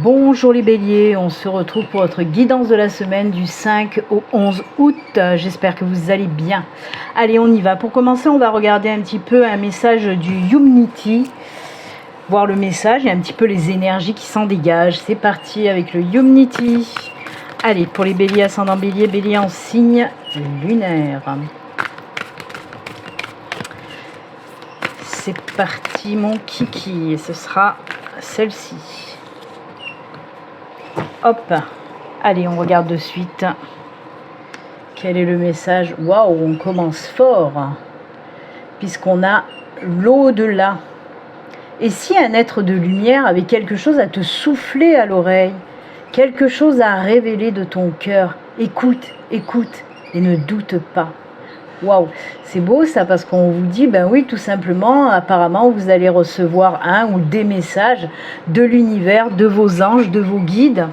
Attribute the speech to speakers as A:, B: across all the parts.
A: Bonjour les béliers, on se retrouve pour votre guidance de la semaine du 5 au 11 août. J'espère que vous allez bien. Allez, on y va. Pour commencer, on va regarder un petit peu un message du Humanity. Voir le message et un petit peu les énergies qui s'en dégagent. C'est parti avec le Humanity. Allez, pour les béliers, ascendant bélier, bélier en signe lunaire. C'est parti mon kiki, et ce sera celle-ci. Hop, allez, on regarde de suite. Quel est le message? Waouh, on commence fort, puisqu'on a l'au-delà. Et si un être de lumière avait quelque chose à te souffler à l'oreille, quelque chose à révéler de ton cœur, écoute, écoute, et ne doute pas. Waouh, c'est beau ça, parce qu'on vous dit, ben oui, tout simplement, apparemment, vous allez recevoir un ou des messages de l'univers, de vos anges, de vos guides.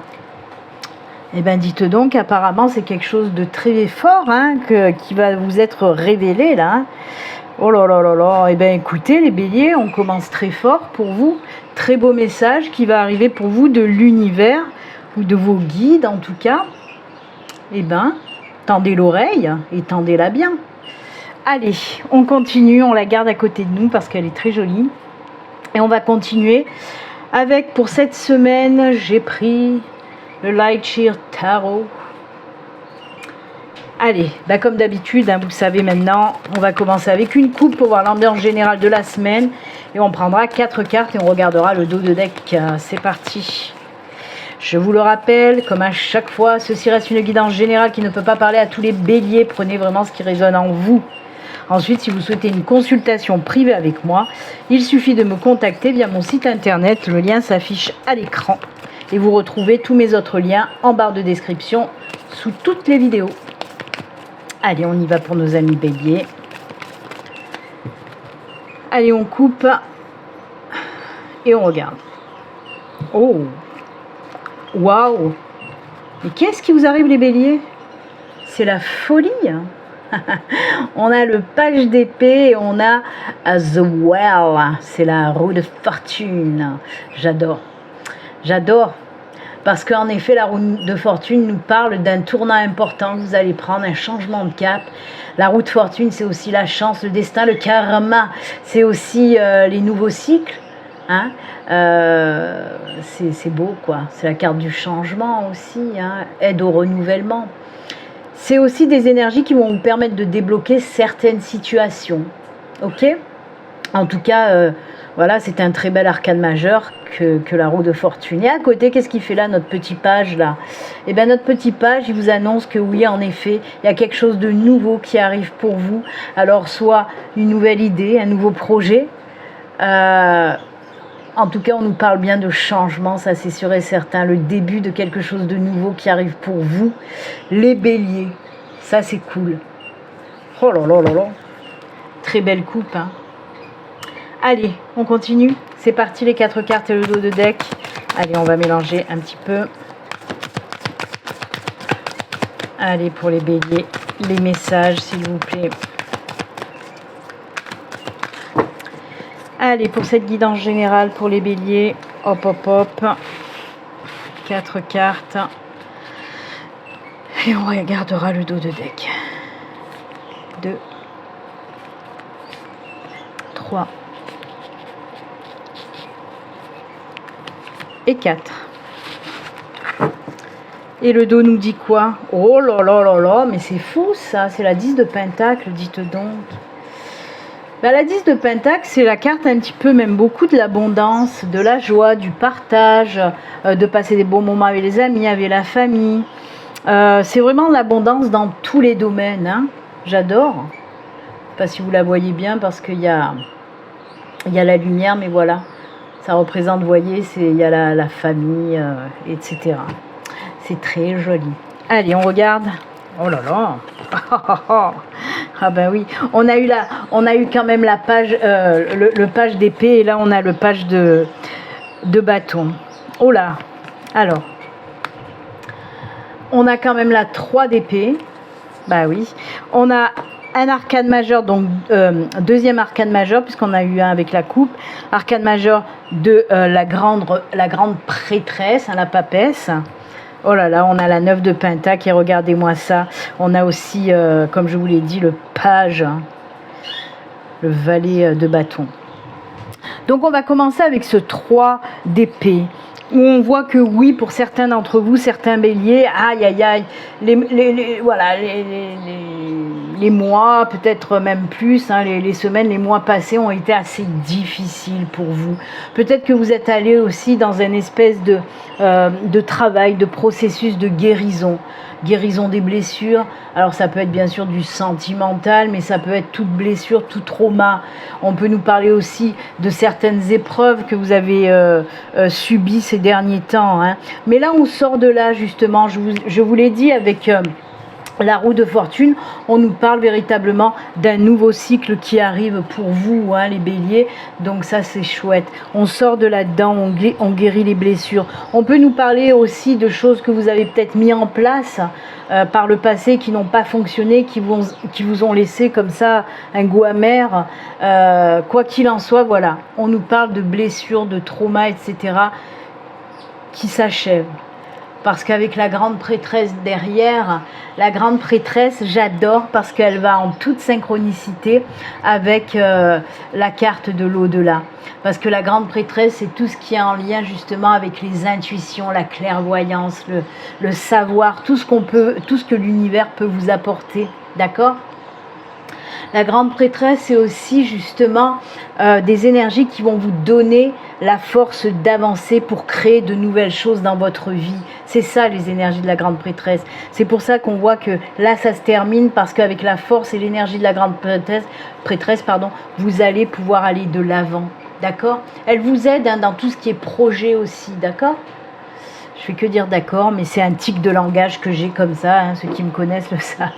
A: Eh bien, dites donc, apparemment, c'est quelque chose de très fort qui va vous être révélé là. Oh là là là là. Eh bien, écoutez, les béliers, on commence très fort pour vous. Très beau message qui va arriver pour vous de l'univers ou de vos guides en tout cas. Eh bien, tendez l'oreille et tendez-la bien. Allez, on continue, on la garde à côté de nous parce qu'elle est très jolie. Et on va continuer avec, pour cette semaine, j'ai pris le Lightyear Tarot. Allez, bah comme d'habitude, vous savez maintenant, on va commencer avec une coupe pour voir l'ambiance générale de la semaine. Et on prendra 4 cartes et on regardera le dos de deck. C'est parti. Je vous le rappelle, comme à chaque fois, ceci reste une guidance générale qui ne peut pas parler à tous les béliers. Prenez vraiment ce qui résonne en vous. Ensuite, si vous souhaitez une consultation privée avec moi, il suffit de me contacter via mon site internet. Le lien s'affiche à l'écran. Et vous retrouvez tous mes autres liens en barre de description sous toutes les vidéos. Allez, on y va pour nos amis béliers. Allez, on coupe et on regarde. Oh, waouh! Mais qu'est-ce qui vous arrive les béliers? C'est la folie. On a le page d'épée et on a The Well. C'est la roue de fortune. J'adore. J'adore. Parce qu'en effet, la roue de fortune nous parle d'un tournant important que vous allez prendre, un changement de cap. La roue de fortune, c'est aussi la chance, le destin, le karma. C'est aussi les nouveaux cycles. C'est beau, quoi. C'est la carte du changement aussi. Aide au renouvellement. C'est aussi des énergies qui vont vous permettre de débloquer certaines situations. Ok ? En tout cas, voilà, c'est un très bel arcane majeur que la roue de fortune. Et à côté, qu'est-ce qu'il fait là, notre petit page là? Eh bien, notre petit page, il vous annonce que oui, en effet, il y a quelque chose de nouveau qui arrive pour vous. Alors, soit une nouvelle idée, un nouveau projet. En tout cas, on nous parle bien de changement, ça c'est sûr et certain. Le début de quelque chose de nouveau qui arrive pour vous, les béliers. Ça, c'est cool. Oh là là là là. Très belle coupe, Allez, on continue. C'est parti, les 4 cartes et le dos de deck. Allez, on va mélanger un petit peu. Allez, pour les béliers, les messages, s'il vous plaît. Allez, pour cette guidance générale pour les béliers. Hop, hop, hop. 4 cartes. Et on regardera le dos de deck. 2, 3. Et 4. Et le dos nous dit quoi? Oh là là là là, mais c'est fou ça, c'est la 10 de Pentacle, dites donc. La 10 de Pentacle, c'est la carte un petit peu, même beaucoup de l'abondance, de la joie, du partage, de passer des bons moments avec les amis, avec la famille. C'est vraiment l'abondance dans tous les domaines. J'adore. Je ne sais pas si vous la voyez bien parce qu'il y a la lumière, mais voilà. Ça représente, vous voyez, il y a la famille, etc. C'est très joli. Allez, on regarde. Oh là là. Ah ben oui. On a eu quand même la page, le page d'épée, et là on a le page de bâton. Oh là. Alors. On a quand même la 3 d'épée. Bah oui. On a un arcane majeur, donc deuxième arcane majeur, puisqu'on a eu un avec la coupe. Arcane majeur de la grande prêtresse, hein, la papesse. Oh là là, on a la 9 de Pentacle et regardez-moi ça. On a aussi, comme je vous l'ai dit, le page, hein, le valet de bâton. Donc on va commencer avec ce 3 d'épée. Où on voit que oui, pour certains d'entre vous, certains béliers, aïe aïe aïe, les mois, peut-être même plus, hein, les semaines, les mois passés ont été assez difficiles pour vous. Peut-être que vous êtes allé aussi dans une espèce de travail, de processus de guérison des blessures. Alors ça peut être bien sûr du sentimental, mais ça peut être toute blessure, tout trauma. On peut nous parler aussi de certaines épreuves que vous avez subies ces derniers temps, hein. Mais là on sort de là justement, je vous l'ai dit avec la roue de fortune, on nous parle véritablement d'un nouveau cycle qui arrive pour vous, hein, les béliers. Donc ça c'est chouette. On sort de là-dedans, on guérit les blessures. On peut nous parler aussi de choses que vous avez peut-être mis en place par le passé qui n'ont pas fonctionné, qui vous ont laissé comme ça un goût amer. Quoi qu'il en soit, voilà, on nous parle de blessures, de traumas, etc. qui s'achèvent. Parce qu'avec la grande prêtresse derrière, la grande prêtresse, j'adore parce qu'elle va en toute synchronicité avec la carte de l'au-delà. Parce que la grande prêtresse, c'est tout ce qui est en lien justement avec les intuitions, la clairvoyance, le savoir, tout ce que l'univers peut vous apporter. D'accord ? La grande prêtresse, c'est aussi justement des énergies qui vont vous donner la force d'avancer pour créer de nouvelles choses dans votre vie. C'est ça les énergies de la grande prêtresse. C'est pour ça qu'on voit que là ça se termine parce qu'avec la force et l'énergie de la grande prêtresse, vous allez pouvoir aller de l'avant. D'accord ? Elle vous aide, hein, dans tout ce qui est projet aussi. D'accord ? Je fais que dire d'accord, mais c'est un tic de langage que j'ai comme ça, hein, ceux qui me connaissent le savent.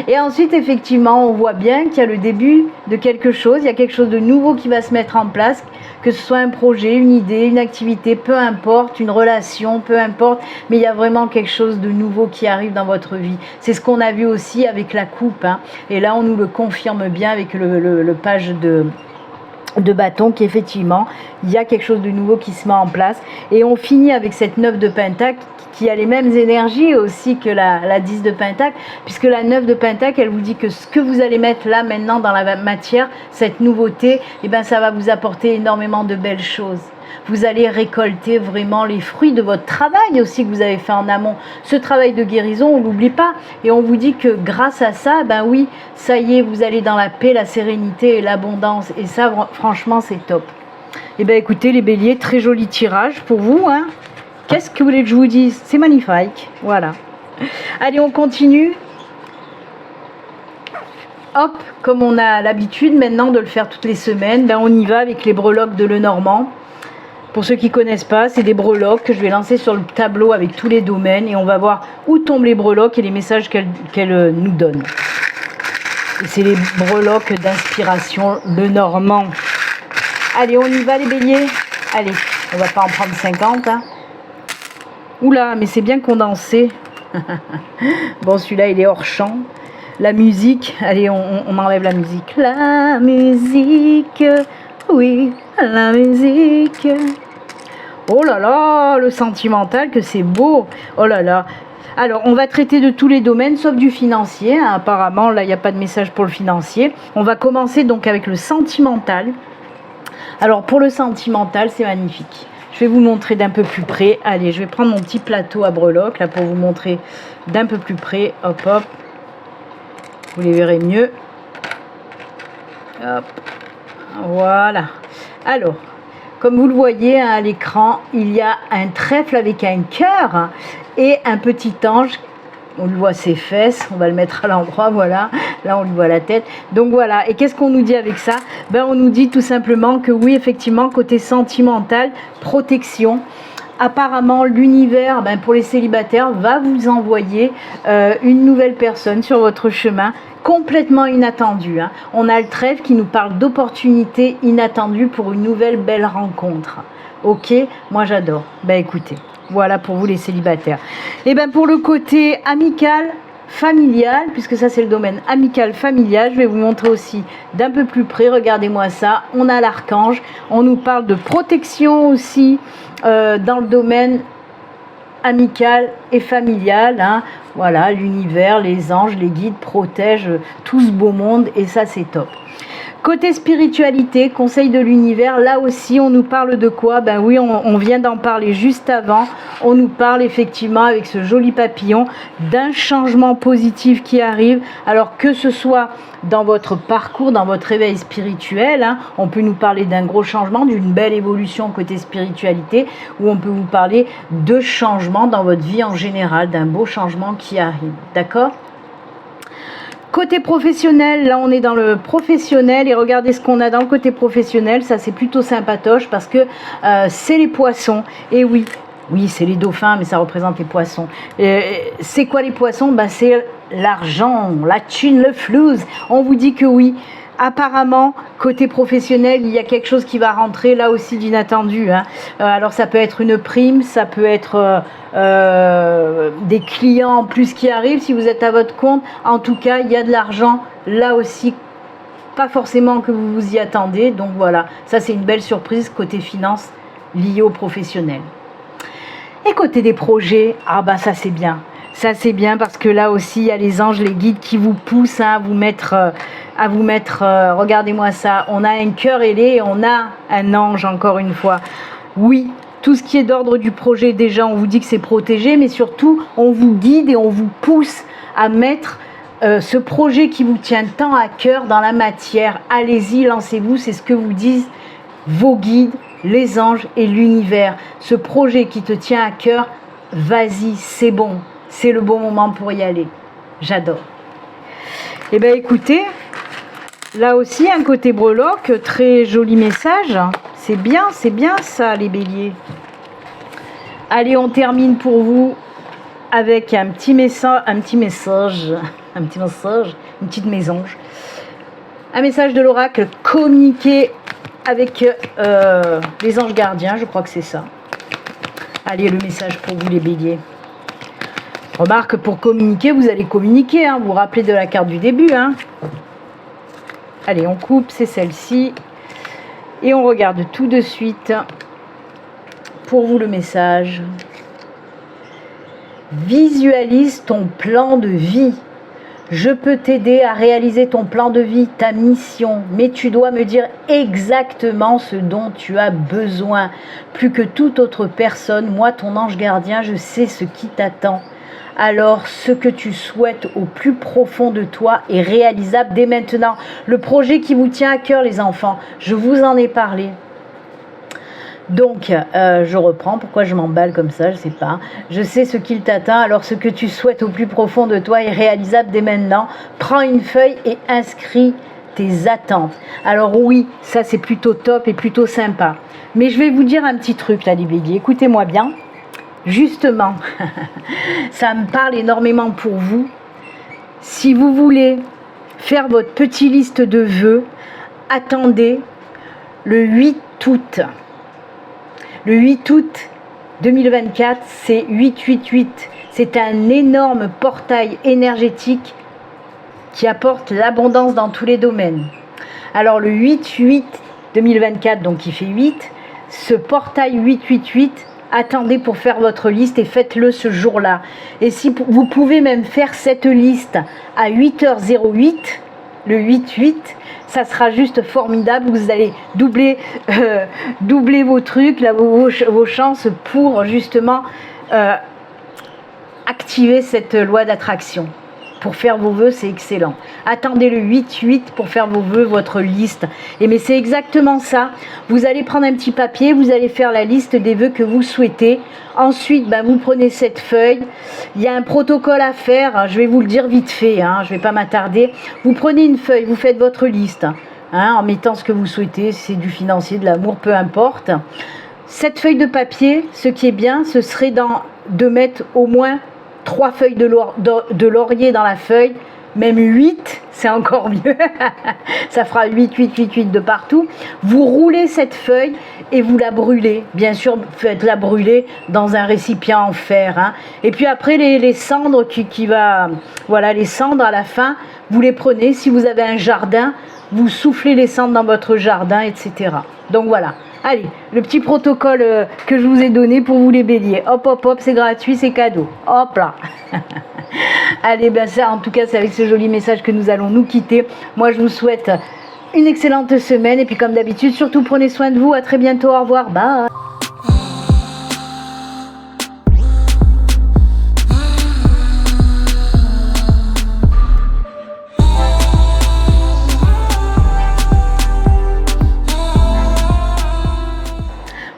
A: Et ensuite, effectivement, on voit bien qu'il y a le début de quelque chose, il y a quelque chose de nouveau qui va se mettre en place, que ce soit un projet, une idée, une activité, peu importe, une relation, peu importe, mais il y a vraiment quelque chose de nouveau qui arrive dans votre vie. C'est ce qu'on a vu aussi avec la coupe, hein. Et là, on nous le confirme bien avec le page de bâton, qu'effectivement il y a quelque chose de nouveau qui se met en place. Et on finit avec cette 9 de Pentacle qui a les mêmes énergies aussi que la 10 de Pentacle, puisque la 9 de Pentacle, elle vous dit que ce que vous allez mettre là maintenant dans la matière, cette nouveauté, eh ben, ça va vous apporter énormément de belles choses. Vous allez récolter vraiment les fruits de votre travail aussi que vous avez fait en amont. Ce travail de guérison, on ne l'oublie pas. Et on vous dit que grâce à ça, ben oui, ça y est, vous allez dans la paix, la sérénité et l'abondance. Et ça, franchement, c'est top. Et bien écoutez, les béliers, très joli tirage pour vous, hein. Qu'est-ce que vous voulez que je vous dise? C'est magnifique. Voilà. Allez, on continue. Hop, comme on a l'habitude maintenant de le faire toutes les semaines, ben on y va avec les breloques de Lenormand. Pour ceux qui ne connaissent pas, c'est des breloques que je vais lancer sur le tableau avec tous les domaines et on va voir où tombent les breloques et les messages qu'elles nous donnent. Et c'est les breloques d'inspiration Lenormand. Allez, on y va les béliers. Allez, on va pas en prendre 50. Hein. Oula, mais c'est bien condensé. Bon, celui-là, il est hors champ. La musique, allez, on enlève la musique. La musique, oui, la musique. Oh là là, le sentimental, que c'est beau. Oh là là. Alors, on va traiter de tous les domaines, sauf du financier. Hein. Apparemment, là, il n'y a pas de message pour le financier. On va commencer donc avec le sentimental. Alors, pour le sentimental, c'est magnifique. Je vais vous montrer d'un peu plus près. Allez, je vais prendre mon petit plateau à breloques, là, pour vous montrer d'un peu plus près. Hop, hop. Vous les verrez mieux. Hop. Voilà. Alors, comme vous le voyez hein, à l'écran, il y a un trèfle avec un cœur et un petit ange. On lui voit ses fesses, on va le mettre à l'endroit, voilà. Là, on lui voit la tête. Donc voilà, et qu'est-ce qu'on nous dit avec ça? Ben, on nous dit tout simplement que oui, effectivement, côté sentimental, protection. Apparemment, l'univers, ben, pour les célibataires, va vous envoyer une nouvelle personne sur votre chemin, complètement inattendue. Hein. On a le trèfle qui nous parle d'opportunités inattendues pour une nouvelle belle rencontre. Ok, moi j'adore. Ben écoutez, voilà pour vous les célibataires. Et ben pour le côté amical, familial, puisque ça c'est le domaine amical familial. Je vais vous montrer aussi d'un peu plus près, regardez-moi ça, on a l'archange, on nous parle de protection aussi dans le domaine amical et familial, hein. Voilà, l'univers, les anges, les guides protègent tout ce beau monde et ça c'est top. Côté spiritualité, conseil de l'univers, là aussi on nous parle de quoi? Ben oui, on vient d'en parler juste avant. On nous parle effectivement avec ce joli papillon d'un changement positif qui arrive. Alors que ce soit dans votre parcours, dans votre réveil spirituel, hein, on peut nous parler d'un gros changement, d'une belle évolution côté spiritualité, ou on peut vous parler de changements dans votre vie en général, d'un beau changement qui arrive. D'accord ? Côté professionnel, là on est dans le professionnel et regardez ce qu'on a dans le côté professionnel, ça c'est plutôt sympatoche parce que c'est les poissons. Et oui, c'est les dauphins mais ça représente les poissons. C'est quoi les poissons? Ben, c'est l'argent, la thune, le flouze. On vous dit que oui. Apparemment, côté professionnel, il y a quelque chose qui va rentrer là aussi d'inattendu, hein. Alors ça peut être une prime, ça peut être des clients en plus qui arrivent si vous êtes à votre compte. En tout cas, il y a de l'argent là aussi, pas forcément que vous vous y attendez. Donc voilà, ça c'est une belle surprise côté finance liée au professionnel. Et côté des projets, ah bah ça c'est bien. Ça c'est bien parce que là aussi il y a les anges, les guides qui vous poussent, hein, à vous mettre, regardez-moi ça, on a un cœur ailé et on a un ange encore une fois. Oui, tout ce qui est d'ordre du projet, déjà on vous dit que c'est protégé, mais surtout on vous guide et on vous pousse à mettre ce projet qui vous tient tant à cœur dans la matière. Allez-y, lancez-vous, c'est ce que vous disent vos guides, les anges et l'univers. Ce projet qui te tient à cœur, vas-y, c'est bon. C'est le bon moment pour y aller. J'adore. Eh bien, écoutez, là aussi, un côté breloque, très joli message. C'est bien ça, les béliers. Allez, on termine pour vous avec un petit message, une petite mésange. Un message de l'oracle, communiquer avec les anges gardiens, je crois que c'est ça. Allez, le message pour vous, les béliers. Remarque, pour communiquer, vous allez communiquer, hein, vous vous rappelez de la carte du début. Hein. Allez, on coupe, c'est celle-ci. Et on regarde tout de suite pour vous le message. Visualise ton plan de vie. Je peux t'aider à réaliser ton plan de vie, ta mission, mais tu dois me dire exactement ce dont tu as besoin. Plus que toute autre personne, moi, ton ange gardien, je sais ce qui t'attend. Alors, ce que tu souhaites au plus profond de toi est réalisable dès maintenant. Le projet qui vous tient à cœur, les enfants, je vous en ai parlé. Donc, je reprends. Pourquoi je m'emballe comme ça? Je ne sais pas. Je sais ce qu'il t'attend. Alors, ce que tu souhaites au plus profond de toi est réalisable dès maintenant. Prends une feuille et inscris tes attentes. Alors oui, ça c'est plutôt top et plutôt sympa. Mais je vais vous dire un petit truc là, les béliers. Écoutez-moi bien. Justement, ça me parle énormément pour vous. Si vous voulez faire votre petite liste de vœux, attendez le 8 août. Le 8 août 2024, c'est 888. C'est un énorme portail énergétique qui apporte l'abondance dans tous les domaines. Alors le 8-8 2024, donc qui fait 8, ce portail 888, attendez pour faire votre liste et faites-le ce jour-là. Et si vous pouvez même faire cette liste à 8h08, le 8-8, ça sera juste formidable. Vous allez doubler vos trucs, là, vos chances pour justement activer cette loi d'attraction. Pour faire vos vœux, c'est excellent. Attendez le 8-8 pour faire vos vœux, votre liste. Et mais c'est exactement ça. Vous allez prendre un petit papier, vous allez faire la liste des vœux que vous souhaitez. Ensuite, vous prenez cette feuille. Il y a un protocole à faire. Je vais vous le dire vite fait, hein, je ne vais pas m'attarder. Vous prenez une feuille, vous faites votre liste, hein, en mettant ce que vous souhaitez. Si c'est du financier, de l'amour, peu importe. Cette feuille de papier, ce qui est bien, ce serait de mettre au moins 3 feuilles de laurier dans la feuille, même 8, c'est encore mieux. Ça fera 8, 8, 8, 8 de partout. Vous roulez cette feuille et vous la brûlez. Bien sûr, faites-la brûler dans un récipient en fer. Hein. Et puis après, les cendres voilà, les cendres à la fin, vous les prenez. Si vous avez un jardin, vous soufflez les cendres dans votre jardin, etc. Donc voilà. Allez, le petit protocole que je vous ai donné pour vous les béliers. Hop, hop, hop, c'est gratuit, c'est cadeau. Hop là. Allez, ben ça, en tout cas, c'est avec ce joli message que nous allons nous quitter. Moi, je vous souhaite une excellente semaine. Et puis, comme d'habitude, surtout, prenez soin de vous. À très bientôt. Au revoir. Bye.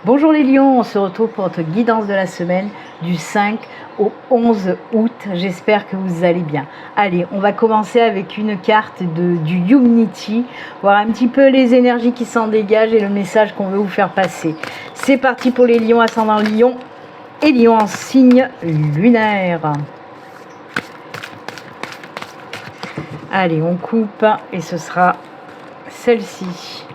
A: Bonjour les lions, on se retrouve pour votre guidance de la semaine du 5 au 11 août. J'espère que vous allez bien. Allez, on va commencer avec une carte du Unity, voir un petit peu les énergies qui s'en dégagent et le message qu'on veut vous faire passer. C'est parti pour les lions ascendant lion et lion en signe lunaire. Allez, on coupe et ce sera celle-ci.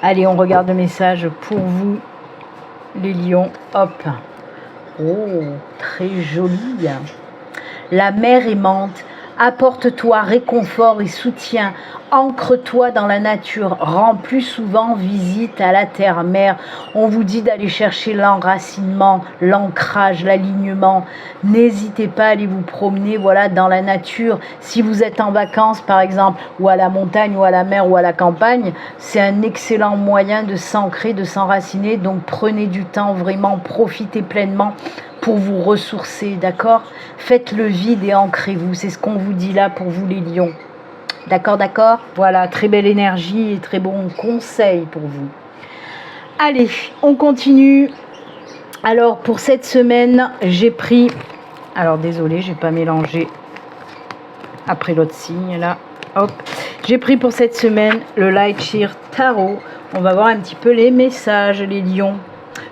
A: Allez, on regarde le message pour vous, les lions. Hop. Oh, très joli. La mer aimante, apporte-toi réconfort et soutien. Ancre-toi dans la nature. Rends plus souvent visite à la terre-mère. On vous dit d'aller chercher l'enracinement, l'ancrage, l'alignement. N'hésitez pas à aller vous promener, voilà, dans la nature. Si vous êtes en vacances, par exemple, ou à la montagne, ou à la mer, ou à la campagne, c'est un excellent moyen de s'ancrer, de s'enraciner. Donc prenez du temps, vraiment, profitez pleinement pour vous ressourcer, d'accord? Faites le vide et ancrez-vous. C'est ce qu'on vous dit là pour vous, les lions. D'accord, d'accord? Voilà, très belle énergie et très bon conseil pour vous. Allez, on continue. Alors, pour cette semaine, j'ai pris... Alors, désolé, j'ai pas mélangé après l'autre signe, là. Hop. J'ai pris pour cette semaine le Light Sheer Tarot. On va voir un petit peu les messages, les lions.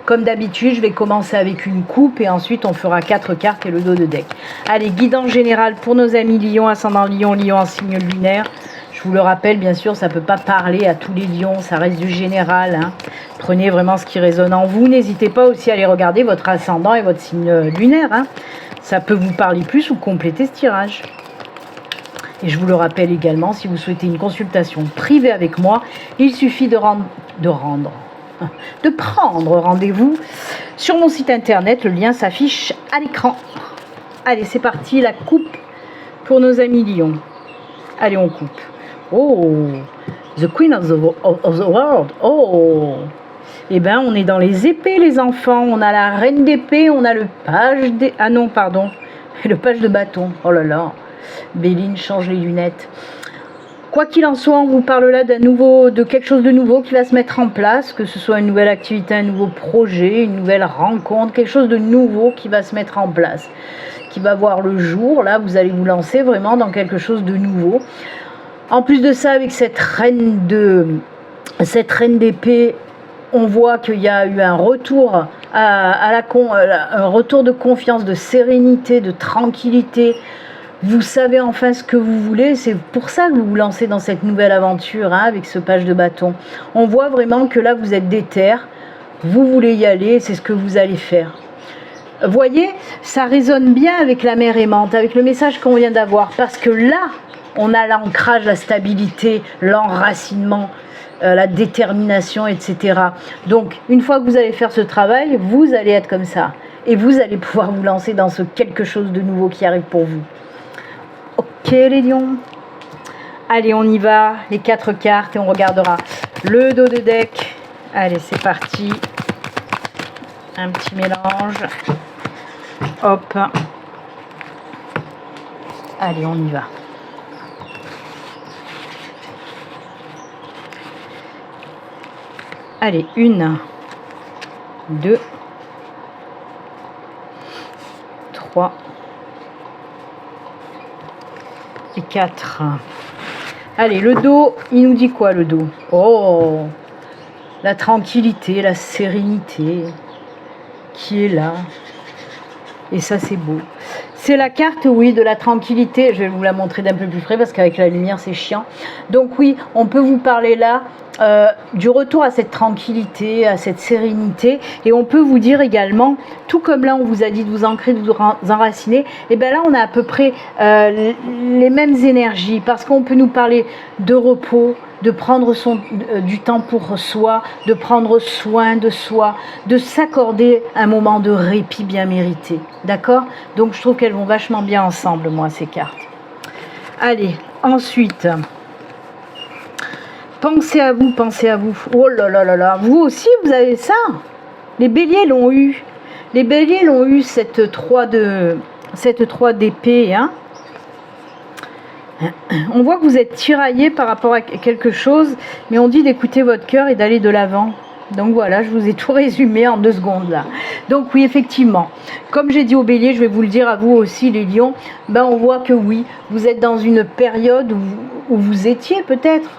A: Comme d'habitude, je vais commencer avec une coupe et ensuite on fera 4 cartes et le dos de deck. Allez, guidance générale pour nos amis lions, ascendant lion, lion en signe lunaire. Je vous le rappelle, bien sûr, ça ne peut pas parler à tous les lions, ça reste du général. Hein. Prenez vraiment ce qui résonne en vous. N'hésitez pas aussi à aller regarder votre ascendant et votre signe lunaire. Hein. Ça peut vous parler plus ou compléter ce tirage. Et je vous le rappelle également, si vous souhaitez une consultation privée avec moi, il suffit de prendre rendez-vous sur mon site internet. Le lien s'affiche à l'écran. Allez, c'est parti, la coupe pour nos amis lions. Allez, on coupe. Oh, the queen of the world. Oh, eh bien, on est dans les épées, les enfants. On a la reine d'épée, on a le page des... Ah non, pardon, le page de bâton. Oh là là, Béline, change les lunettes. Quoi qu'il en soit, on vous parle là de quelque chose de nouveau qui va se mettre en place, que ce soit une nouvelle activité, un nouveau projet, une nouvelle rencontre, quelque chose de nouveau qui va se mettre en place, qui va voir le jour. Là, vous allez vous lancer vraiment dans quelque chose de nouveau. En plus de ça, avec cette reine d'épée, on voit qu'il y a eu un retour un retour de confiance, de sérénité, de tranquillité. Vous savez enfin ce que vous voulez, c'est pour ça que vous vous lancez dans cette nouvelle aventure, hein, avec ce page de bâton. On voit vraiment que là, vous êtes déter, vous voulez y aller, c'est ce que vous allez faire. Voyez, ça résonne bien avec la mer aimante, avec le message qu'on vient d'avoir, parce que là, on a l'ancrage, la stabilité, l'enracinement, la détermination, etc. Donc, une fois que vous allez faire ce travail, vous allez être comme ça. Et vous allez pouvoir vous lancer dans ce quelque chose de nouveau qui arrive pour vous. Ok les lions, allez on y va, les 4 cartes et on regardera le dos de deck. Allez c'est parti, un petit mélange, hop, allez on y va. Allez, 1, 2, 3 et 4. Allez, le dos, il nous dit quoi le dos? Oh, la tranquillité, la sérénité qui est là. Et ça, c'est beau. C'est la carte, oui, de la tranquillité. Je vais vous la montrer d'un peu plus près parce qu'avec la lumière, c'est chiant. Donc oui, on peut vous parler là du retour à cette tranquillité, à cette sérénité. Et on peut vous dire également, tout comme là, on vous a dit de vous ancrer, de vous enraciner, et bien là, on a à peu près les mêmes énergies. Parce qu'on peut nous parler de repos, de prendre du temps pour soi, de prendre soin de soi, de s'accorder un moment de répit bien mérité. D'accord? Donc je trouve qu'elles vont vachement bien ensemble, moi, ces cartes. Allez, ensuite, pensez à vous, pensez à vous. Oh là là là là, vous aussi, vous avez ça? Les béliers l'ont eu. Les béliers l'ont eu, cette 3 d'épée, hein? On voit que vous êtes tiraillé par rapport à quelque chose, mais on dit d'écouter votre cœur et d'aller de l'avant. Donc voilà, je vous ai tout résumé en 2 secondes là. Donc oui, effectivement, comme j'ai dit aux béliers, je vais vous le dire à vous aussi les lions, ben on voit que oui, vous êtes dans une période où vous étiez peut-être,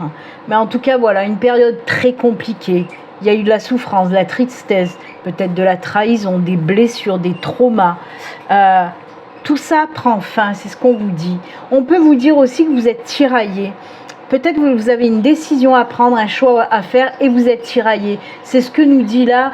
A: mais en tout cas voilà, une période très compliquée. Il y a eu de la souffrance, de la tristesse, peut-être de la trahison, des blessures, des traumas. Tout ça prend fin, c'est ce qu'on vous dit. On peut vous dire aussi que vous êtes tiraillé. Peut-être que vous avez une décision à prendre, un choix à faire et vous êtes tiraillé. C'est ce que nous dit là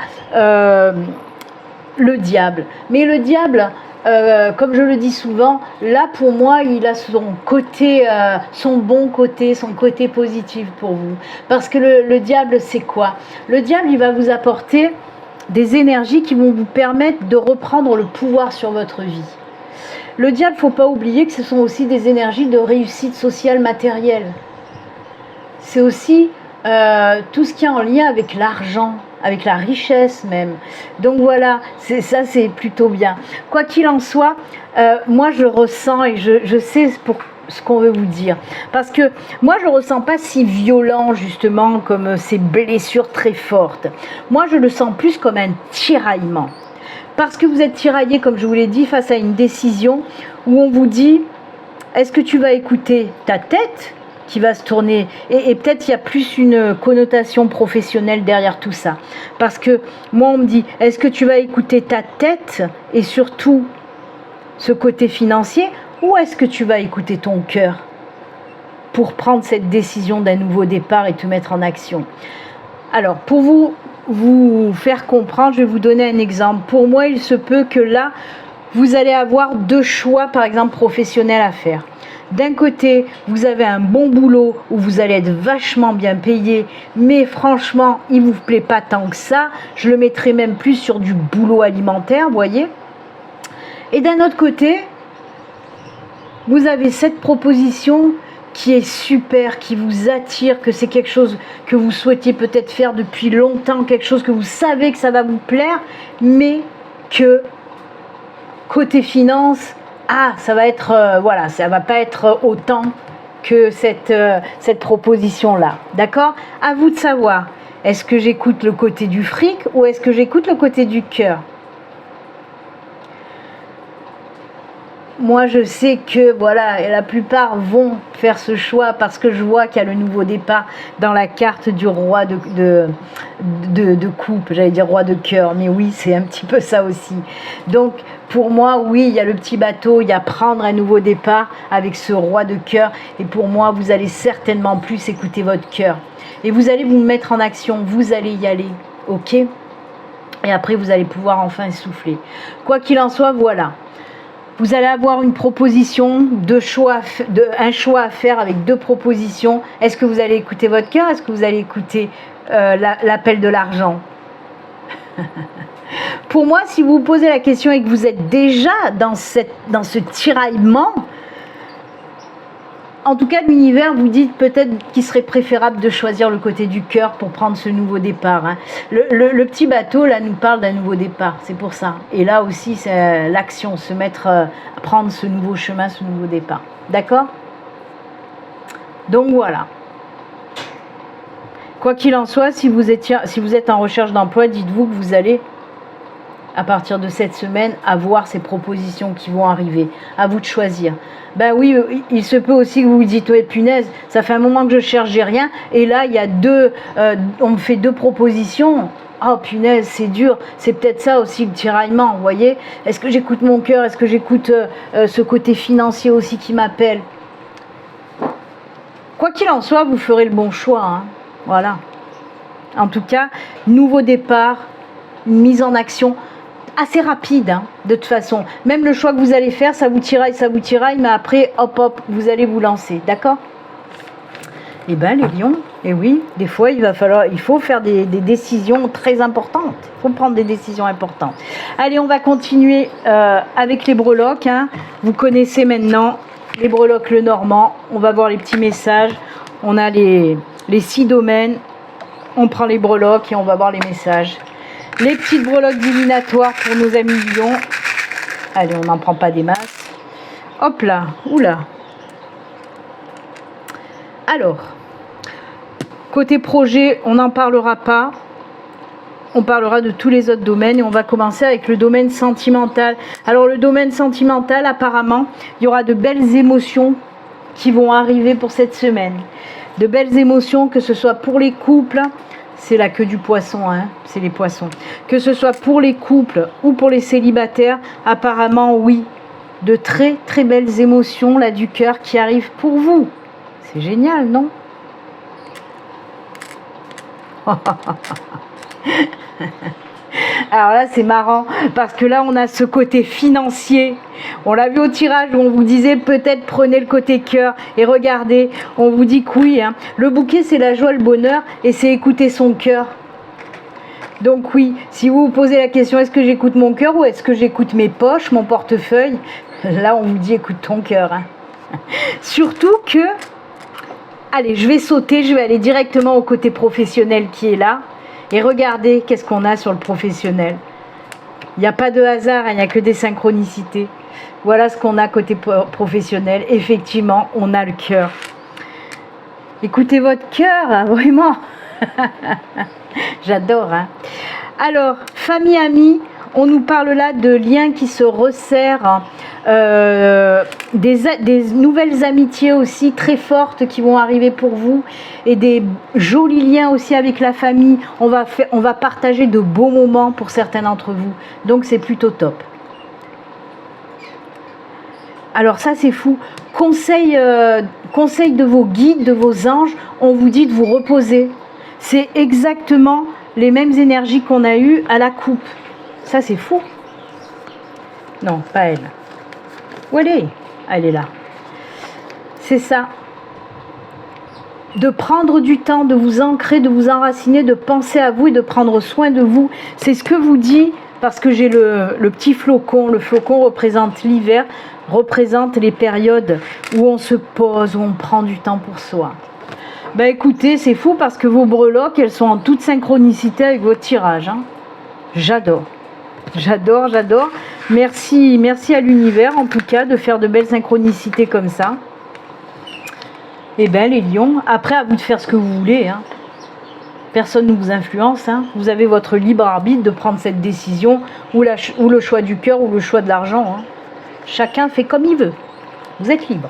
A: le diable. Mais le diable, comme je le dis souvent, là pour moi, il a son côté, son bon côté, son côté positif pour vous. Parce que le diable, c'est quoi? Le diable, il va vous apporter des énergies qui vont vous permettre de reprendre le pouvoir sur votre vie. Le diable, il ne faut pas oublier que ce sont aussi des énergies de réussite sociale matérielle. C'est aussi tout ce qui est en lien avec l'argent, avec la richesse même. Donc voilà, ça c'est plutôt bien. Quoi qu'il en soit, moi je ressens et je sais pour ce qu'on veut vous dire. Parce que moi je ne le ressens pas si violent justement comme ces blessures très fortes. Moi je le sens plus comme un tiraillement. Parce que vous êtes tiraillé, comme je vous l'ai dit, face à une décision où on vous dit, est-ce que tu vas écouter ta tête qui va se tourner et peut-être il y a plus une connotation professionnelle derrière tout ça. Parce que moi on me dit, est-ce que tu vas écouter ta tête et surtout ce côté financier ou est-ce que tu vas écouter ton cœur pour prendre cette décision d'un nouveau départ et te mettre en action? Alors pour vous faire comprendre, je vais vous donner un exemple. Pour moi, il se peut que là, vous allez avoir 2 choix, par exemple, professionnels à faire. D'un côté, vous avez un bon boulot où vous allez être vachement bien payé, mais franchement, il ne vous plaît pas tant que ça. Je le mettrai même plus sur du boulot alimentaire, vous voyez. Et d'un autre côté, vous avez cette proposition qui est super, qui vous attire, que c'est quelque chose que vous souhaitiez peut-être faire depuis longtemps, quelque chose que vous savez que ça va vous plaire, mais que côté finance, ça va être, voilà, ça va pas être autant que cette proposition-là. D'accord? À vous de savoir, est-ce que j'écoute le côté du fric ou est-ce que j'écoute le côté du cœur? Moi, je sais que voilà, la plupart vont faire ce choix parce que je vois qu'il y a le nouveau départ dans la carte du roi de coupe, j'allais dire roi de cœur, mais oui, c'est un petit peu ça aussi. Donc, pour moi, oui, il y a le petit bateau, il y a prendre un nouveau départ avec ce roi de cœur. Et pour moi, vous allez certainement plus écouter votre cœur. Et vous allez vous mettre en action, vous allez y aller, ok? Et après, vous allez pouvoir enfin souffler. Quoi qu'il en soit, voilà. Vous allez avoir une proposition, un choix à faire avec 2 propositions. Est-ce que vous allez écouter votre cœur? Est-ce que vous allez écouter l'appel de l'argent? Pour moi, si vous vous posez la question et que vous êtes déjà dans ce tiraillement, en tout cas, l'univers vous dit peut-être qu'il serait préférable de choisir le côté du cœur pour prendre ce nouveau départ. Hein. Le petit bateau, là, nous parle d'un nouveau départ, c'est pour ça. Et là aussi, c'est l'action, se mettre à prendre ce nouveau chemin, ce nouveau départ. D'accord? Donc voilà. Quoi qu'il en soit, si vous êtes en recherche d'emploi, dites-vous que vous allez, à partir de cette semaine, avoir ces propositions qui vont arriver. À vous de choisir. Ben oui, il se peut aussi que vous vous dites, ouais, punaise, ça fait un moment que je cherche, j'ai rien. Et là, il y a on me fait 2 propositions. oh punaise, c'est dur. C'est peut-être ça aussi le tiraillement, vous voyez. Est-ce que j'écoute mon cœur? Est-ce que j'écoute ce côté financier aussi qui m'appelle? Quoi qu'il en soit, vous ferez le bon choix, hein. Voilà. En tout cas, nouveau départ, une mise en action assez rapide, hein, de toute façon. Même le choix que vous allez faire, ça vous tiraille, mais après, hop, hop, vous allez vous lancer, d'accord? Eh bien, les lions, et oui, des fois, il faut faire des décisions très importantes. Il faut prendre des décisions importantes. Allez, on va continuer avec les breloques, hein. Vous connaissez maintenant les breloques le normand. On va voir les petits messages. On a les 6 domaines. On prend les breloques et on va voir les messages. Les petites breloques divinatoires pour nos amis lions. Allez, on n'en prend pas des masses. Hop là, oula. Alors, côté projet, on n'en parlera pas. On parlera de tous les autres domaines et on va commencer avec le domaine sentimental. Alors, le domaine sentimental, apparemment, il y aura de belles émotions qui vont arriver pour cette semaine. De belles émotions, que ce soit pour les couples, c'est la queue du poisson, hein, c'est les poissons. Que ce soit pour les couples ou pour les célibataires, apparemment, oui. De très, très belles émotions, là, du cœur qui arrivent pour vous. C'est génial, non? Alors là, c'est marrant, parce que là, on a ce côté financier. On l'a vu au tirage où on vous disait peut-être prenez le côté cœur. Et regardez, on vous dit que oui, hein. Le bouquet, c'est la joie, le bonheur, et c'est écouter son cœur. Donc oui, si vous vous posez la question, est-ce que j'écoute mon cœur ou est-ce que j'écoute mes poches, mon portefeuille? Là, on vous dit écoute ton cœur, hein. Surtout que, allez, je vais sauter, je vais aller directement au côté professionnel qui est là. Et regardez, qu'est-ce qu'on a sur le professionnel. Il n'y a pas de hasard, il n'y a que des synchronicités. Voilà ce qu'on a côté professionnel. Effectivement, on a le cœur. Écoutez votre cœur, hein, vraiment. J'adore, hein. Alors, famille, amis, on nous parle là de liens qui se resserrent, des nouvelles amitiés aussi très fortes qui vont arriver pour vous et des jolis liens aussi avec la famille. On va partager de beaux moments pour certains d'entre vous. Donc, c'est plutôt top. Alors ça, c'est fou. Conseil de vos guides, de vos anges, on vous dit de vous reposer. C'est exactement les mêmes énergies qu'on a eues à la coupe. Ça, c'est fou. Non, pas elle. Où elle est? Elle est là. C'est ça. De prendre du temps, de vous ancrer, de vous enraciner, de penser à vous et de prendre soin de vous. C'est ce que vous dit, parce que j'ai le petit flocon. Le flocon représente l'hiver, représente les périodes où on se pose, où on prend du temps pour soi. Ben écoutez, c'est fou parce que vos breloques, elles sont en toute synchronicité avec votre tirage, hein. J'adore. J'adore, j'adore. Merci à l'univers, en tout cas, de faire de belles synchronicités comme ça. Eh bien, les lions, après, à vous de faire ce que vous voulez, hein. Personne ne vous influence, hein. Vous avez votre libre arbitre de prendre cette décision, ou le choix du cœur, ou le choix de l'argent, hein. Chacun fait comme il veut. Vous êtes libre.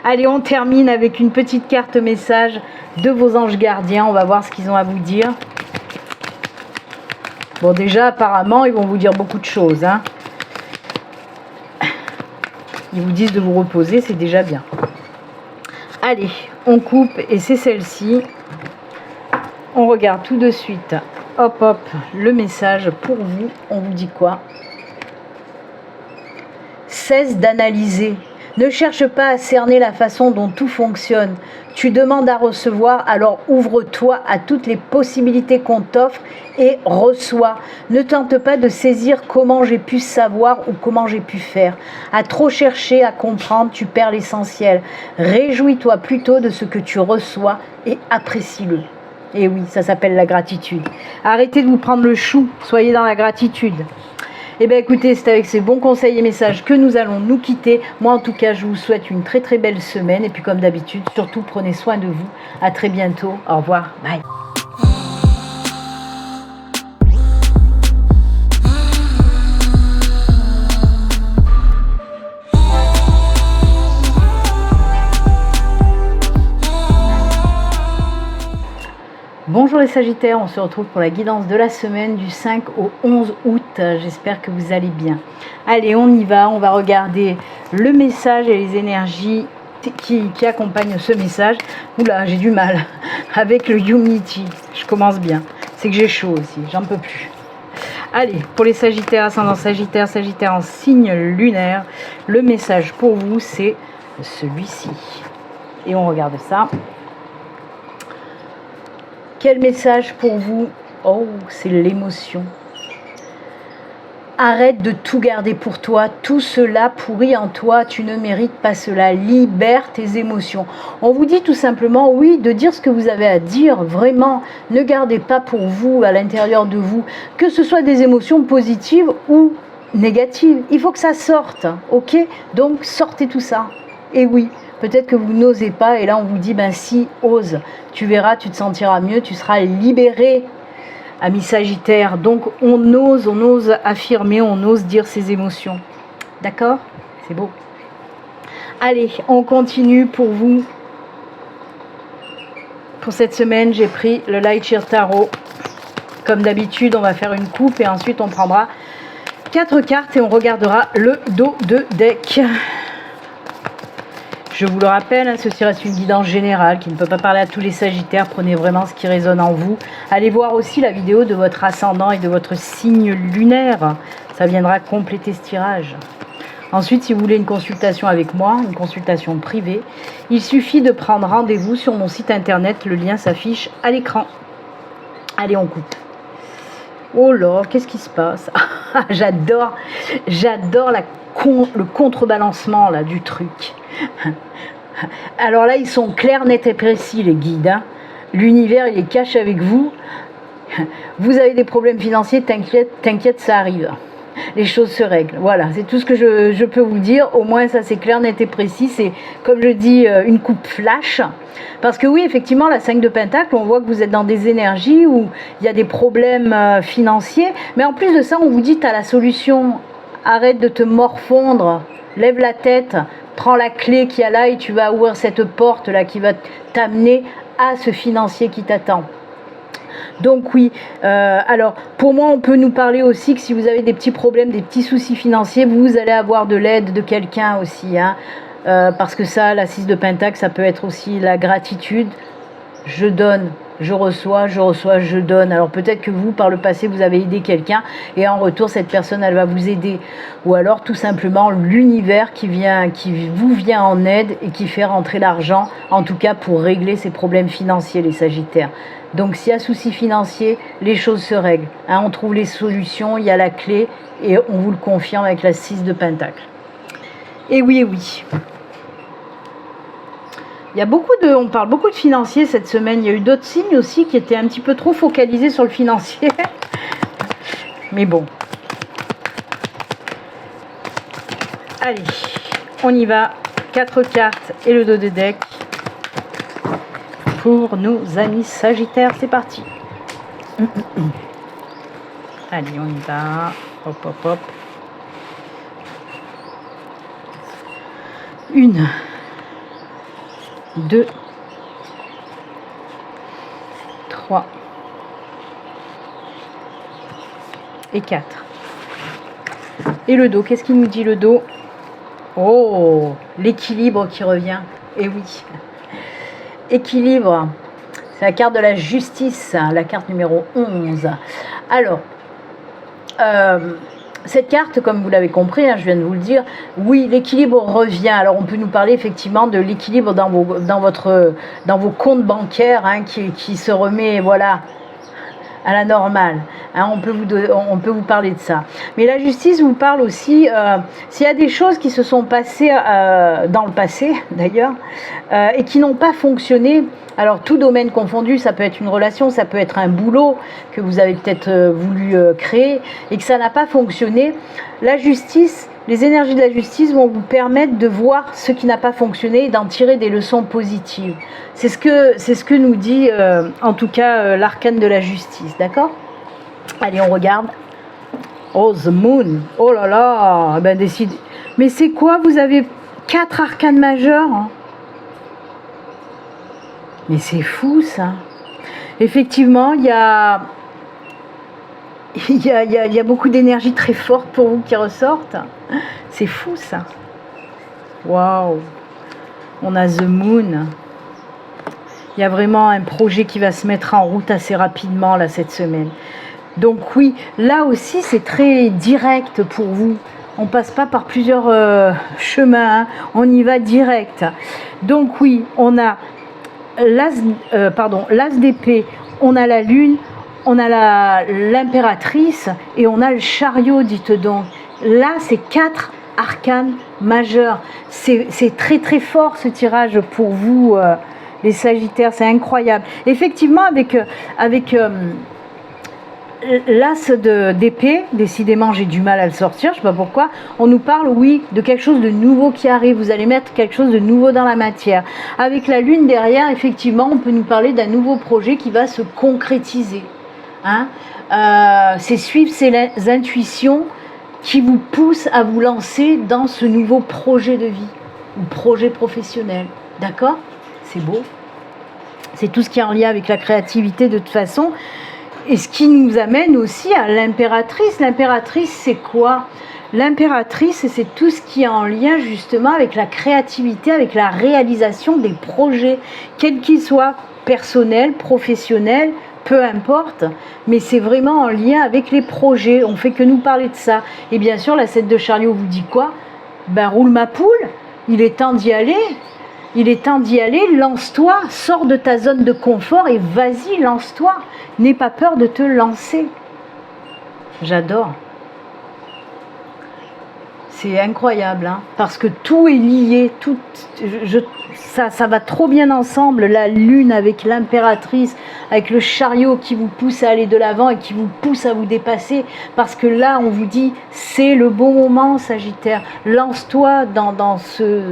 A: Allez, on termine avec une petite carte message de vos anges gardiens. On va voir ce qu'ils ont à vous dire. Bon, déjà, apparemment, ils vont vous dire beaucoup de choses, hein. Ils vous disent de vous reposer, c'est déjà bien. Allez, on coupe et c'est celle-ci. On regarde tout de suite. Hop, hop, le message pour vous. On vous dit quoi? Cesse d'analyser. Ne cherche pas à cerner la façon dont tout fonctionne. Tu demandes à recevoir, alors ouvre-toi à toutes les possibilités qu'on t'offre et reçois. Ne tente pas de saisir comment j'ai pu savoir ou comment j'ai pu faire. À trop chercher à comprendre, tu perds l'essentiel. Réjouis-toi plutôt de ce que tu reçois et apprécie-le. Et oui, ça s'appelle la gratitude. Arrêtez de vous prendre le chou, soyez dans la gratitude. Eh bien écoutez, c'est avec ces bons conseils et messages que nous allons nous quitter. Moi en tout cas, je vous souhaite une très très belle semaine. Et puis comme d'habitude, surtout prenez soin de vous. À très bientôt. Au revoir. Bye. Bonjour. Bonjour les Sagittaires, on se retrouve pour la guidance de la semaine du 5 au 11 août. J'espère que vous allez bien. Allez, on y va, on va regarder le message et les énergies qui accompagnent ce message. Oula, j'ai du mal avec le Unity. Je commence bien. C'est que j'ai chaud aussi, j'en peux plus. Allez, pour les Sagittaires, ascendant Sagittaire, Sagittaire en signe lunaire, le message pour vous, c'est celui-ci. Et on regarde ça. Quel message pour vous? Oh, c'est l'émotion. Arrête de tout garder pour toi. Tout cela pourrit en toi. Tu ne mérites pas cela. Libère tes émotions. On vous dit tout simplement, oui, de dire ce que vous avez à dire. Vraiment, ne gardez pas pour vous, à l'intérieur de vous, que ce soit des émotions positives ou négatives. Il faut que ça sorte, ok? Donc, sortez tout ça. Et oui, peut-être que vous n'osez pas. Et là, on vous dit, ben si, ose. Tu verras, tu te sentiras mieux. Tu seras libéré. Amis Sagittaire, donc on ose affirmer, on ose dire ses émotions. D'accord? C'est beau. Allez, on continue pour vous. Pour cette semaine, j'ai pris le Light Sheer Tarot. Comme d'habitude, on va faire une coupe et ensuite on prendra 4 cartes et on regardera le dos de deck. Je vous le rappelle, ceci reste une guidance générale qui ne peut pas parler à tous les Sagittaires. Prenez vraiment ce qui résonne en vous. Allez voir aussi la vidéo de votre ascendant et de votre signe lunaire. Ça viendra compléter ce tirage. Ensuite, si vous voulez une consultation avec moi, une consultation privée, il suffit de prendre rendez-vous sur mon site internet. Le lien s'affiche à l'écran. Allez, on coupe. Oh là, qu'est-ce qui se passe? J'adore le contrebalancement là, du truc. Alors là, ils sont clairs, nets et précis, les guides. Hein. L'univers, il est cash avec vous. Vous avez des problèmes financiers, t'inquiète, ça arrive. Les choses se règlent. Voilà, c'est tout ce que je peux vous dire. Au moins, ça, c'est clair, net et précis. C'est, comme je dis, une coupe flash. Parce que oui, effectivement, la 5 de Pentacle, on voit que vous êtes dans des énergies où il y a des problèmes financiers. Mais en plus de ça, on vous dit, tu as la solution. Arrête de te morfondre. Lève la tête. Prends la clé qu'il y a là et tu vas ouvrir cette porte là qui va t'amener à ce financier qui t'attend. Donc oui, alors pour moi on peut nous parler aussi que si vous avez des petits problèmes, des petits soucis financiers, vous allez avoir de l'aide de quelqu'un aussi. Hein, parce que ça, la 6 de Pentacle, ça peut être aussi la gratitude. Je donne. Je reçois, je donne. Alors peut-être que vous, par le passé, vous avez aidé quelqu'un et en retour, cette personne, elle va vous aider. Ou alors tout simplement l'univers qui vous vient en aide et qui fait rentrer l'argent, en tout cas pour régler ses problèmes financiers, les Sagittaires. Donc s'il y a souci financier, les choses se règlent. Hein, on trouve les solutions, il y a la clé et on vous le confirme avec la 6 de Pentacle. Et oui, et oui. Il y a on parle beaucoup de financier cette semaine. Il y a eu d'autres signes aussi qui étaient un petit peu trop focalisés sur le financier. Mais bon. Allez, on y va. 4 cartes et le dos de deck. Pour nos amis Sagittaires, c'est parti. Allez, on y va. Hop, hop, hop. 1, 2, 3 et 4. Et le dos, qu'est-ce qu'il nous dit le dos? Oh, l'équilibre qui revient. Et oui, équilibre, c'est la carte de la justice, la carte numéro 11. Alors, cette carte, comme vous l'avez compris, hein, je viens de vous le dire, oui, l'équilibre revient. Alors, on peut nous parler effectivement de l'équilibre dans vos comptes bancaires hein, qui se remet, voilà, à la normale. Hein, on peut vous parler de ça. Mais la justice vous parle aussi, s'il y a des choses qui se sont passées dans le passé, d'ailleurs, et qui n'ont pas fonctionné. Alors, tout domaine confondu, ça peut être une relation, ça peut être un boulot que vous avez peut-être voulu créer et que ça n'a pas fonctionné. La justice, les énergies de la justice vont vous permettre de voir ce qui n'a pas fonctionné et d'en tirer des leçons positives. C'est ce que nous dit, en tout cas, l'arcane de la justice, d'accord? Allez, on regarde. Oh, The Moon. Oh là là, ben décide. Mais c'est quoi? Vous avez 4 arcanes majeures hein. Mais c'est fou ça. effectivement, il y a beaucoup d'énergie très forte pour vous qui ressortent. C'est fou ça. Waouh. On a The Moon. Il y a vraiment un projet qui va se mettre en route assez rapidement là cette semaine. Donc oui, là aussi c'est très direct pour vous. On passe pas par plusieurs chemins, hein. On y va direct. Donc oui, on a l'as d'épée, on a la lune, on a l'impératrice et on a le chariot, dites donc. Là, c'est 4 arcanes majeurs. C'est très très fort ce tirage pour vous, les Sagittaires, c'est incroyable. Effectivement, avec l'as d'épée, décidément j'ai du mal à le sortir, je ne sais pas pourquoi, on nous parle, oui, de quelque chose de nouveau qui arrive, vous allez mettre quelque chose de nouveau dans la matière. Avec la lune derrière, effectivement, on peut nous parler d'un nouveau projet qui va se concrétiser. Hein, c'est suivre ses intuitions qui vous poussent à vous lancer dans ce nouveau projet de vie ou projet professionnel. D'accord? C'est beau. C'est tout ce qui est en lien avec la créativité de toute façon. Et ce qui nous amène aussi à l'impératrice. L'impératrice, c'est quoi? L'impératrice, c'est tout ce qui est en lien justement avec la créativité, avec la réalisation des projets, quels qu'ils soient, personnels, professionnels, peu importe, mais c'est vraiment en lien avec les projets, on fait que nous parler de ça. Et bien sûr, la 7 de chariot vous dit quoi? Ben roule ma poule, il est temps d'y aller, il est temps d'y aller, lance-toi, sors de ta zone de confort et vas-y, lance-toi, n'aie pas peur de te lancer. J'adore. C'est incroyable, hein, parce que tout est lié, tout, ça va trop bien ensemble, la lune avec l'impératrice, avec le chariot qui vous pousse à aller de l'avant et qui vous pousse à vous dépasser, parce que là on vous dit c'est le bon moment Sagittaire, lance-toi dans ce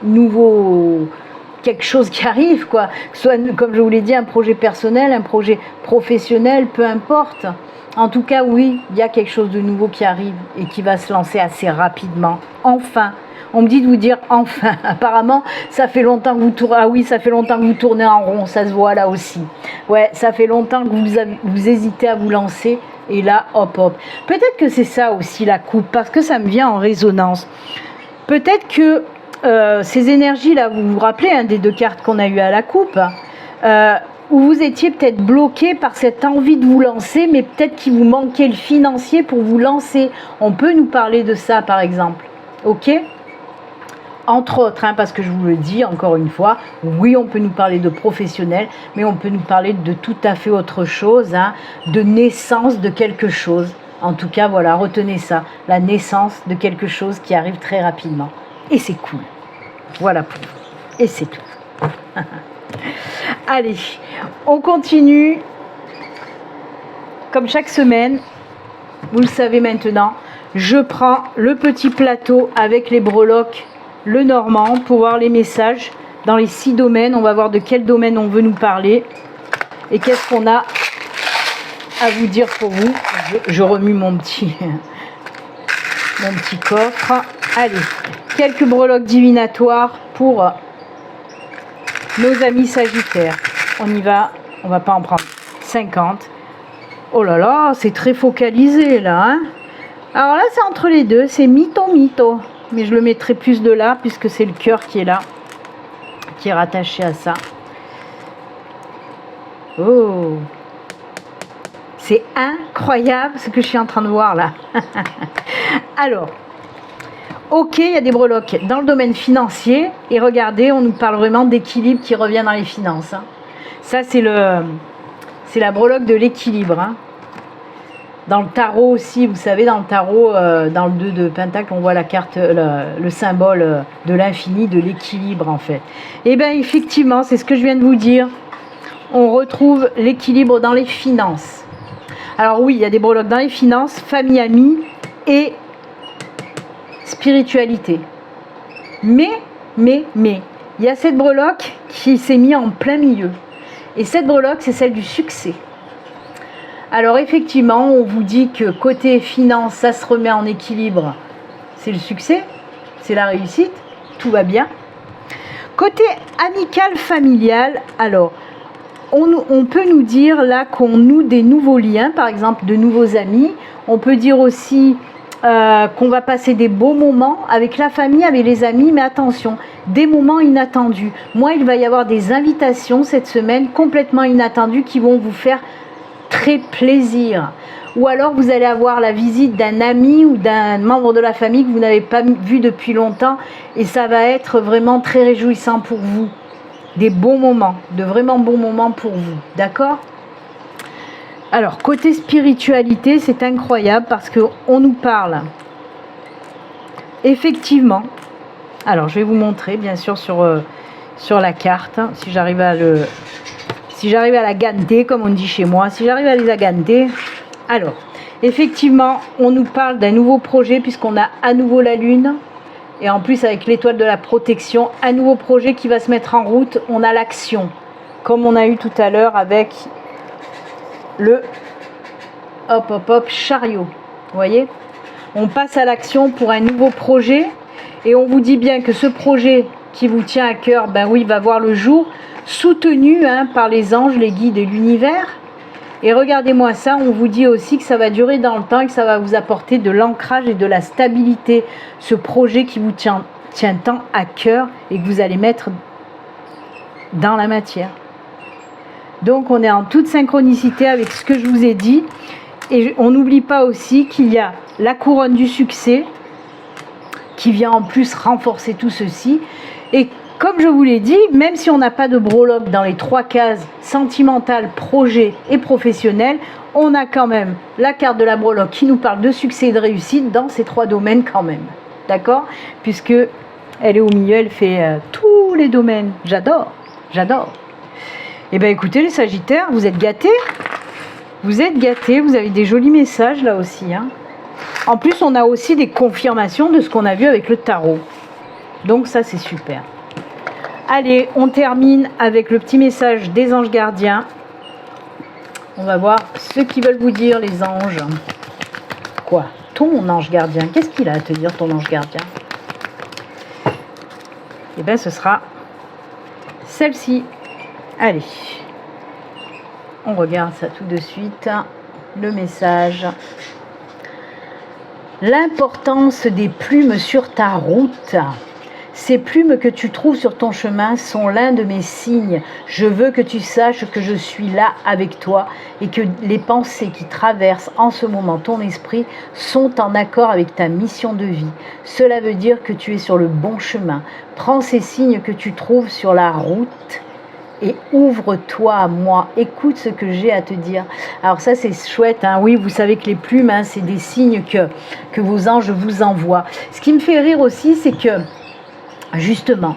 A: nouveau quelque chose qui arrive, quoi, que ce soit comme je vous l'ai dit un projet personnel, un projet professionnel, peu importe. En tout cas, oui, il y a quelque chose de nouveau qui arrive et qui va se lancer assez rapidement. Enfin, on me dit de vous dire enfin. Apparemment, ça fait longtemps que vous tournez. Ah oui, ça fait longtemps que vous tournez en rond, ça se voit là aussi. Ouais, ça fait longtemps que vous hésitez à vous lancer et là, hop, hop. Peut-être que c'est ça aussi la coupe, parce que ça me vient en résonance. Peut-être que ces énergies-là, vous vous rappelez hein, des 2 cartes qu'on a eues à la coupe, où vous étiez peut-être bloqué par cette envie de vous lancer, mais peut-être qu'il vous manquait le financier pour vous lancer. On peut nous parler de ça, par exemple. Ok? Entre autres, hein, parce que je vous le dis encore une fois, oui, on peut nous parler de professionnels, mais on peut nous parler de tout à fait autre chose, hein, de naissance de quelque chose. En tout cas, voilà, retenez ça, la naissance de quelque chose qui arrive très rapidement. Et c'est cool. Voilà pour vous. Et c'est tout. Allez, on continue. Comme chaque semaine, vous le savez maintenant, je prends le petit plateau avec les breloques, le normand, pour voir les messages dans les 6 domaines. On va voir de quel domaine on veut nous parler et qu'est-ce qu'on a à vous dire pour vous. Je remue mon petit coffre. Allez, quelques breloques divinatoires pour nos amis Sagittaires. On y va, on va pas en prendre 50. Oh là là, c'est très focalisé là, hein. Alors là, c'est entre les deux, c'est mytho. Mais je le mettrai plus de là, puisque c'est le cœur qui est là, qui est rattaché à ça. Oh, c'est incroyable ce que je suis en train de voir là. Alors, ok, il y a des breloques dans le domaine financier. Et regardez, on nous parle vraiment d'équilibre qui revient dans les finances. Hein. Ça, c'est la breloque de l'équilibre. Hein. Dans le tarot aussi, vous savez, dans le tarot, dans le 2 de Pentacle, on voit la carte, le symbole de l'infini, de l'équilibre en fait. Et bien effectivement, c'est ce que je viens de vous dire. On retrouve l'équilibre dans les finances. Alors oui, il y a des breloques dans les finances, famille, amis et spiritualité. Mais, il y a cette breloque qui s'est mise en plein milieu. Et cette breloque, c'est celle du succès. Alors effectivement, on vous dit que côté finance, ça se remet en équilibre. C'est le succès, c'est la réussite, tout va bien. Côté amical, familial, alors, on peut nous dire là qu'on noue des nouveaux liens, par exemple de nouveaux amis. On peut dire aussi qu'on va passer des beaux moments avec la famille, avec les amis, mais attention, des moments inattendus. Moi, il va y avoir des invitations cette semaine complètement inattendues qui vont vous faire très plaisir. Ou alors vous allez avoir la visite d'un ami ou d'un membre de la famille que vous n'avez pas vu depuis longtemps et ça va être vraiment très réjouissant pour vous. Des bons moments, de vraiment bons moments pour vous, d'accord? Alors, côté spiritualité, c'est incroyable parce qu'on nous parle effectivement. Alors, je vais vous montrer bien sûr sur la carte, si j'arrive à la ganter, comme on dit chez moi, si j'arrive à les ganter. Alors, effectivement, on nous parle d'un nouveau projet puisqu'on a à nouveau la lune. Et en plus, avec l'étoile de la protection, un nouveau projet qui va se mettre en route. On a l'action, comme on a eu tout à l'heure avec le chariot. Vous voyez, on passe à l'action pour un nouveau projet. Et on vous dit bien que ce projet qui vous tient à cœur, ben oui, va voir le jour, soutenu par les anges, les guides de l'univers. Et regardez-moi ça, on vous dit aussi que ça va durer dans le temps et que ça va vous apporter de l'ancrage et de la stabilité. Ce projet qui vous tient tant à cœur et que vous allez mettre dans la matière. Donc on est en toute synchronicité avec ce que je vous ai dit. Et on n'oublie pas aussi qu'il y a la couronne du succès qui vient en plus renforcer tout ceci. Et comme je vous l'ai dit, même si on n'a pas de breloque dans les 3 cases sentimentales, projet et professionnel, on a quand même la carte de la breloque qui nous parle de succès et de réussite dans ces 3 domaines quand même. D'accord? Puisque elle est au milieu, elle fait tous les domaines. J'adore, j'adore. Eh bien écoutez les Sagittaires, vous êtes gâtés. Vous êtes gâtés, vous avez des jolis messages là aussi. En plus, on a aussi des confirmations de ce qu'on a vu avec le tarot. Donc ça, c'est super. Allez, on termine avec le petit message des anges gardiens. On va voir ce qu'ils veulent vous dire, les anges. Quoi? Ton ange gardien, qu'est-ce qu'il a à te dire, ton ange gardien? Eh bien, ce sera celle-ci. Allez, on regarde ça tout de suite. Le message. L'importance des plumes sur ta route. Ces plumes que tu trouves sur ton chemin sont l'un de mes signes. Je veux que tu saches que je suis là avec toi et que les pensées qui traversent en ce moment ton esprit sont en accord avec ta mission de vie. Cela veut dire que tu es sur le bon chemin. Prends ces signes que tu trouves sur la route et ouvre-toi à moi. Écoute ce que j'ai à te dire. Alors ça, c'est chouette. Oui, vous savez que les plumes, c'est des signes que vos anges vous envoient. Ce qui me fait rire aussi, c'est que justement,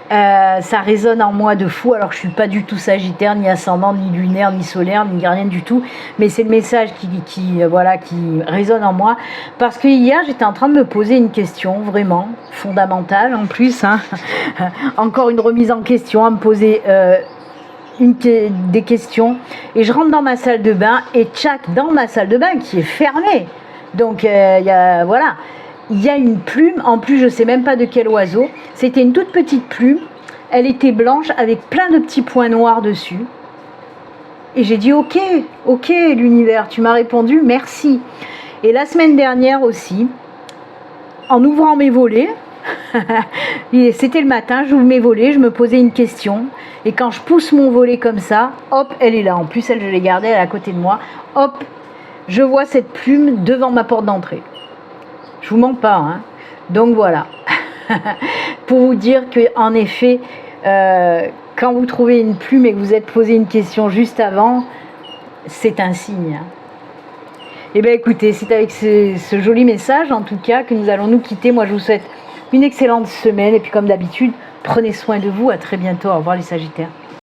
A: ça résonne en moi de fou. Alors je suis pas du tout sagittaire, ni ascendant, ni lunaire, ni solaire, ni rien du tout, mais c'est le message qui résonne en moi, parce que hier j'étais en train de me poser une question vraiment fondamentale en plus, encore une remise en question, à me poser des questions, et je rentre dans ma salle de bain, et tchac, dans ma salle de bain qui est fermée, donc voilà. Il y a une plume, en plus je ne sais même pas de quel oiseau, c'était une toute petite plume, elle était blanche avec plein de petits points noirs dessus. Et j'ai dit ok l'univers, tu m'as répondu, merci. Et la semaine dernière aussi, en ouvrant mes volets, c'était le matin, j'ouvre mes volets, je me posais une question, et quand je pousse mon volet comme ça, hop, elle est là. En plus, je l'ai gardée, elle est à côté de moi, hop, je vois cette plume devant ma porte d'entrée. Je vous mens pas, Donc voilà, pour vous dire que en effet, quand vous trouvez une plume et que vous êtes posé une question juste avant, c'est un signe. Eh bien écoutez, c'est avec ce joli message en tout cas que nous allons nous quitter. Moi je vous souhaite une excellente semaine et puis comme d'habitude, prenez soin de vous. À très bientôt. Au revoir les Sagittaires.